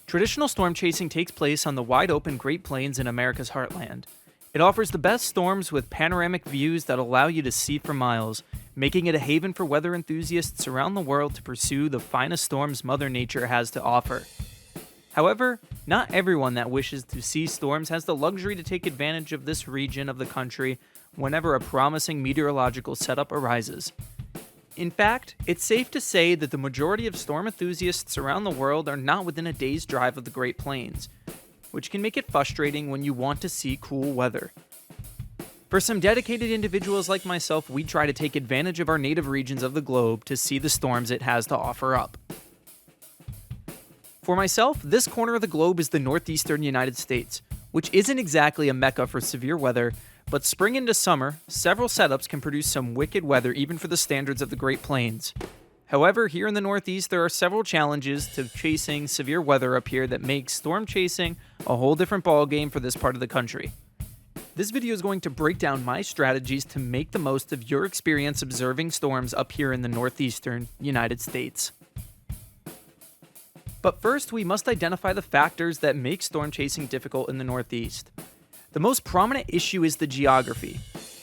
Traditional storm chasing takes place on the wide open Great Plains in America's heartland. It offers the best storms with panoramic views that allow you to see for miles, making it a haven for weather enthusiasts around the world to pursue the finest storms Mother Nature has to offer. However, not everyone that wishes to see storms has the luxury to take advantage of this region of the country whenever a promising meteorological setup arises. In fact, it's safe to say that the majority of storm enthusiasts around the world are not within a day's drive of the Great Plains, which can make it frustrating when you want to see cool weather. For some dedicated individuals like myself, we try to take advantage of our native regions of the globe to see the storms it has to offer up. For myself, this corner of the globe is the Northeastern United States, which isn't exactly a mecca for severe weather, but spring into summer, several setups can produce some wicked weather even for the standards of the Great Plains. However, here in the Northeast, there are several challenges to chasing severe weather up here that makes storm chasing a whole different ballgame for this part of the country. This video is going to break down my strategies to make the most of your experience observing storms up here in the Northeastern United States. But first, we must identify the factors that make storm chasing difficult in the Northeast. The most prominent issue is the geography.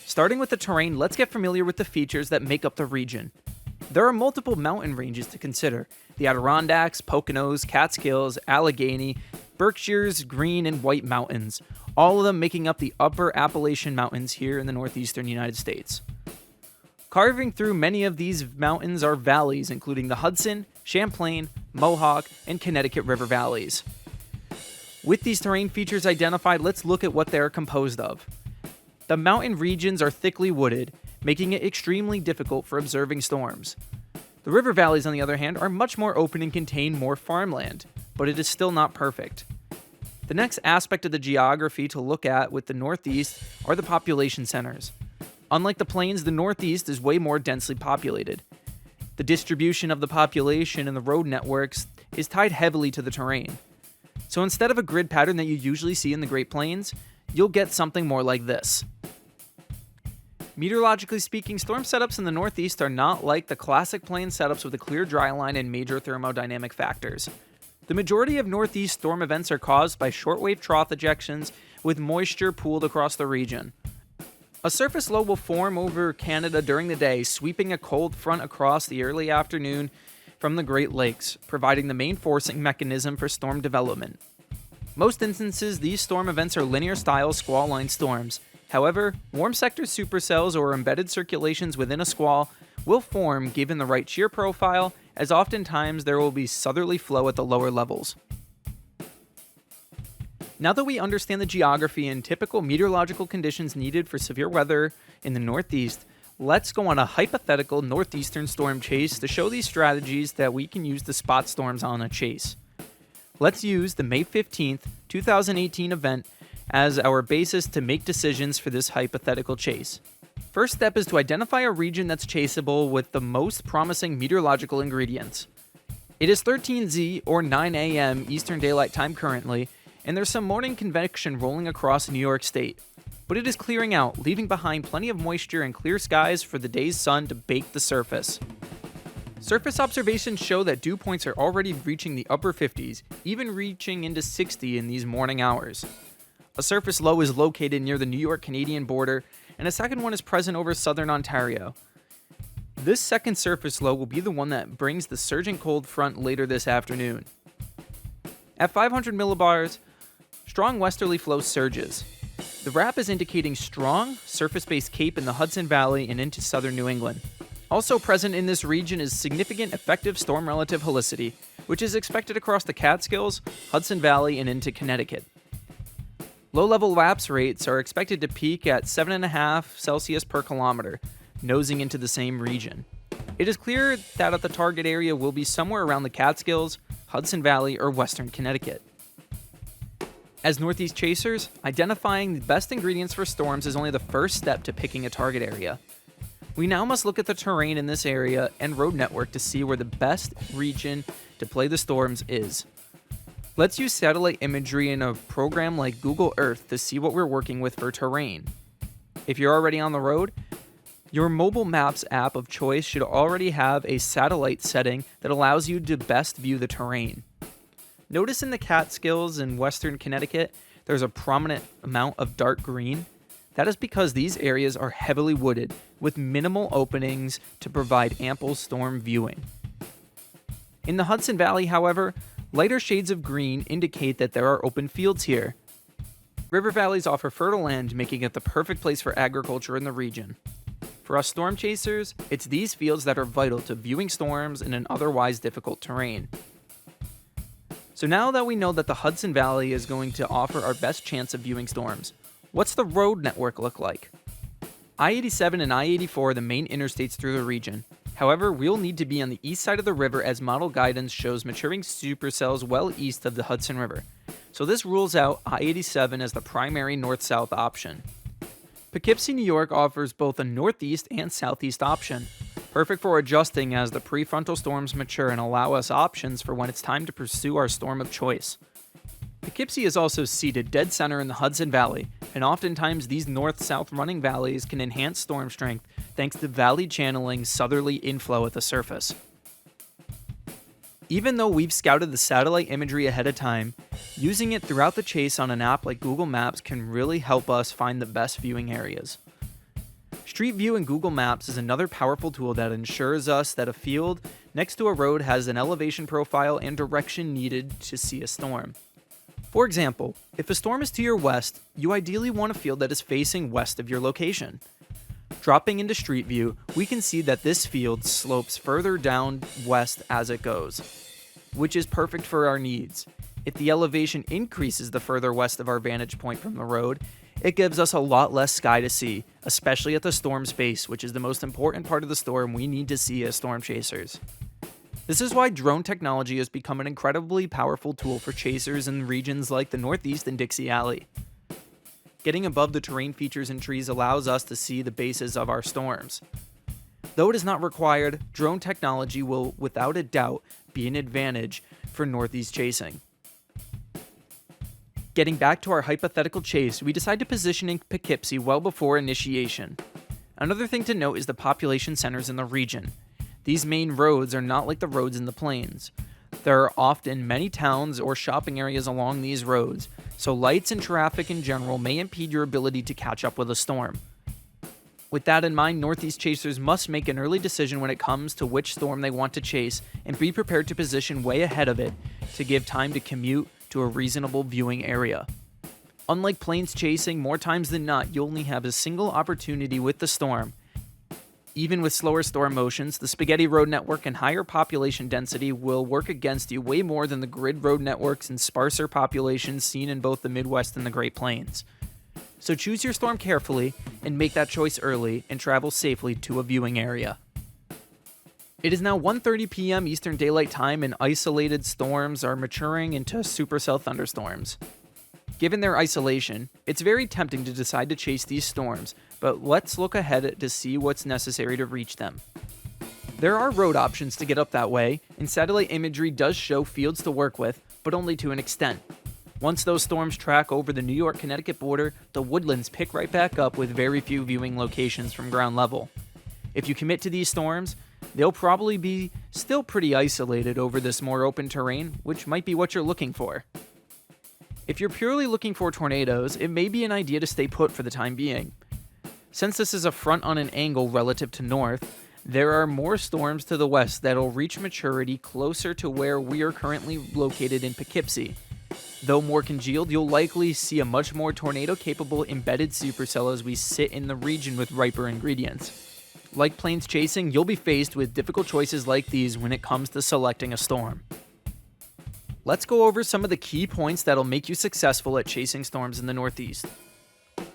Starting with the terrain, let's get familiar with the features that make up the region. There are multiple mountain ranges to consider: the Adirondacks, Poconos, Catskills, Allegheny, Berkshires, Green, and White Mountains, all of them making up the Upper Appalachian Mountains here in the Northeastern United States. Carving through many of these mountains are valleys, including the Hudson, Champlain, Mohawk, and Connecticut River valleys. With these terrain features identified, let's look at what they are composed of. The mountain regions are thickly wooded, making it extremely difficult for observing storms. The river valleys, on the other hand, are much more open and contain more farmland, but it is still not perfect. The next aspect of the geography to look at with the Northeast are the population centers. Unlike the plains, the Northeast is way more densely populated. The distribution of the population and the road networks is tied heavily to the terrain. So instead of a grid pattern that you usually see in the Great Plains, you'll get something more like this. Meteorologically speaking, storm setups in the Northeast are not like the classic plain setups with a clear dry line and major thermodynamic factors. The majority of Northeast storm events are caused by shortwave trough ejections with moisture pooled across the region. A surface low will form over Canada during the day, sweeping a cold front across the early afternoon from the Great Lakes, providing the main forcing mechanism for storm development. Most instances, these storm events are linear-style squall-line storms. However, warm sector supercells or embedded circulations within a squall will form given the right shear profile, as oftentimes there will be southerly flow at the lower levels. Now that we understand the geography and typical meteorological conditions needed for severe weather in the Northeast, let's go on a hypothetical northeastern storm chase to show these strategies that we can use to spot storms on a chase. Let's use the May 15th, 2018 event as our basis to make decisions for this hypothetical chase. First step is to identify a region that's chaseable with the most promising meteorological ingredients. It is 13Z or 9 a.m. Eastern Daylight Time currently, and there's some morning convection rolling across New York State. But it is clearing out, leaving behind plenty of moisture and clear skies for the day's sun to bake the surface. Surface observations show that dew points are already reaching the upper 50s, even reaching into 60 in these morning hours. A surface low is located near the New York-Canadian border, and a second one is present over southern Ontario. This second surface low will be the one that brings the surging cold front later this afternoon. At 500 millibars, strong westerly flow surges. The wrap is indicating strong surface-based cape in the Hudson Valley and into southern New England. Also present in this region is significant effective storm relative helicity, which is expected across the Catskills, Hudson Valley, and into Connecticut. Low-level lapse rates are expected to peak at 7.5 Celsius per kilometer, nosing into the same region. It is clear that at the target area will be somewhere around the Catskills, Hudson Valley, or western Connecticut. As Northeast chasers, identifying the best ingredients for storms is only the first step to picking a target area. We now must look at the terrain in this area and road network to see where the best region to play the storms is. Let's use satellite imagery in a program like Google Earth to see what we're working with for terrain. If you're already on the road, your mobile maps app of choice should already have a satellite setting that allows you to best view the terrain. Notice in the Catskills in western Connecticut, there's a prominent amount of dark green. That is because these areas are heavily wooded, with minimal openings to provide ample storm viewing. In the Hudson Valley, however, lighter shades of green indicate that there are open fields here. River valleys offer fertile land, making it the perfect place for agriculture in the region. For us storm chasers, it's these fields that are vital to viewing storms in an otherwise difficult terrain. So now that we know that the Hudson Valley is going to offer our best chance of viewing storms, what's the road network look like? I-87 and I-84 are the main interstates through the region. However, we'll need to be on the east side of the river as model guidance shows maturing supercells well east of the Hudson River. So this rules out I-87 as the primary north-south option. Poughkeepsie, New York offers both a northeast and southeast option, perfect for adjusting as the prefrontal storms mature and allow us options for when it's time to pursue our storm of choice. Poughkeepsie is also seated dead center in the Hudson Valley, and oftentimes these north-south running valleys can enhance storm strength thanks to valley channeling southerly inflow at the surface. Even though we've scouted the satellite imagery ahead of time, using it throughout the chase on an app like Google Maps can really help us find the best viewing areas. Street View in Google Maps is another powerful tool that ensures us that a field next to a road has an elevation profile and direction needed to see a storm. For example, if a storm is to your west, you ideally want a field that is facing west of your location. Dropping into Street View, we can see that this field slopes further down west as it goes, which is perfect for our needs. If the elevation increases the further west of our vantage point from the road, it gives us a lot less sky to see, especially at the storm's base, which is the most important part of the storm we need to see as storm chasers. This is why drone technology has become an incredibly powerful tool for chasers in regions like the Northeast and Dixie Alley. Getting above the terrain features and trees allows us to see the bases of our storms. Though it is not required, drone technology will, without a doubt, be an advantage for Northeast chasing. Getting back to our hypothetical chase, we decide to position in Poughkeepsie well before initiation. Another thing to note is the population centers in the region. These main roads are not like the roads in the plains. There are often many towns or shopping areas along these roads, so lights and traffic in general may impede your ability to catch up with a storm. With that in mind, Northeast chasers must make an early decision when it comes to which storm they want to chase and be prepared to position way ahead of it to give time to commute to a reasonable viewing area. Unlike plains chasing, more times than not, you only have a single opportunity with the storm. Even with slower storm motions, the spaghetti road network and higher population density will work against you way more than the grid road networks and sparser populations seen in both the Midwest and the Great Plains. So choose your storm carefully and make that choice early and travel safely to a viewing area. It is now 1:30 p.m. Eastern Daylight Time and isolated storms are maturing into supercell thunderstorms. Given their isolation, it's very tempting to decide to chase these storms, but let's look ahead to see what's necessary to reach them. There are road options to get up that way, and satellite imagery does show fields to work with, but only to an extent. Once those storms track over the New York-Connecticut border, the woodlands pick right back up with very few viewing locations from ground level. If you commit to these storms, they'll probably be still pretty isolated over this more open terrain, which might be what you're looking for. If you're purely looking for tornadoes, it may be an idea to stay put for the time being. Since this is a front on an angle relative to north, there are more storms to the west that'll reach maturity closer to where we are currently located in Poughkeepsie. Though more congealed, you'll likely see a much more tornado-capable embedded supercell as we sit in the region with riper ingredients. Like plains chasing, you'll be faced with difficult choices like these when it comes to selecting a storm. Let's go over some of the key points that'll make you successful at chasing storms in the Northeast.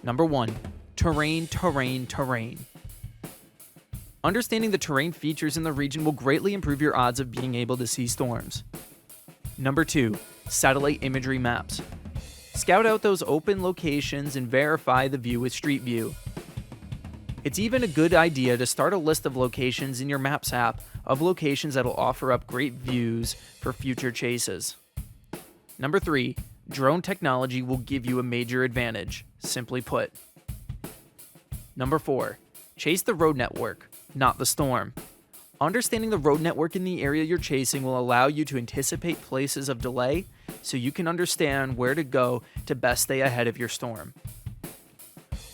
Number 1. Terrain. Understanding the terrain features in the region will greatly improve your odds of being able to see storms. Number 2. Satellite imagery maps. Scout out those open locations and verify the view with Street View. It's even a good idea to start a list of locations in your Maps app of locations that'll offer up great views for future chases. Number 3, drone technology will give you a major advantage, simply put. Number 4, chase the road network, not the storm. Understanding the road network in the area you're chasing will allow you to anticipate places of delay so you can understand where to go to best stay ahead of your storm.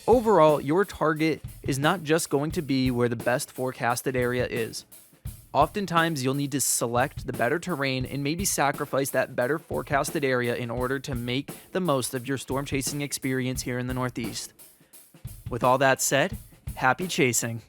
Overall, your target is not just going to be where the best forecasted area is. Oftentimes, you'll need to select the better terrain and maybe sacrifice that better forecasted area in order to make the most of your storm chasing experience here in the Northeast. With all that said, happy chasing.